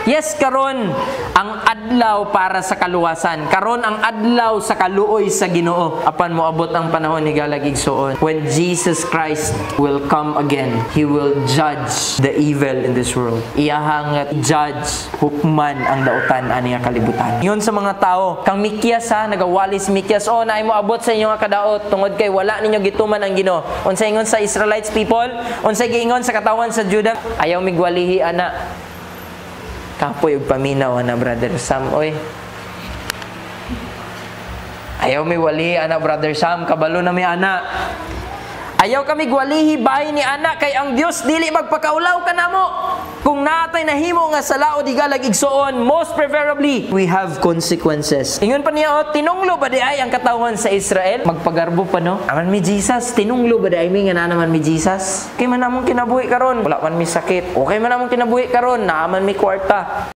Yes, karon ang adlaw para sa kaluwasan. Karon ang adlaw sa kaluoy sa Ginoo. Apan moabot ang panahon ni galag igsoon when Jesus Christ will come again. He will judge the evil in this world. Iyahang judge, hukman ang dautan ani nga kalibutan. Yun sa mga tao, kang mikyas ha, nagawalis mikyas, oh naay moabot sa inyo nga kadaot tungod kay wala ninyo gituman ang Ginoo. Unsay ingon sa Israelites people, unsay giingon sa katawan sa Judah, ayaw migwalihi ana. Kapoy og paminaw ana brother Sam, oy. Ayaw mi wali ana brother Sam, kabalo na mi ana. Ayaw kami gwalihi bahay ni ana kay ang Dios dili magpakaulaw kanamo. Kung natay nahimo nga salao di galag igsoon, most preferably we have consequences. Ingon pa niya, oh, tinunglo ba di ay ang katawan sa Israel? Magpagarbo pa no? Aman mi Jesus, tinunglo ba di ay mi nga na naman mi Jesus? Kay man namong kinabuhi karon, wala man mi sakit. Okay man namong kinabuhi karon, naaman mi kwarta.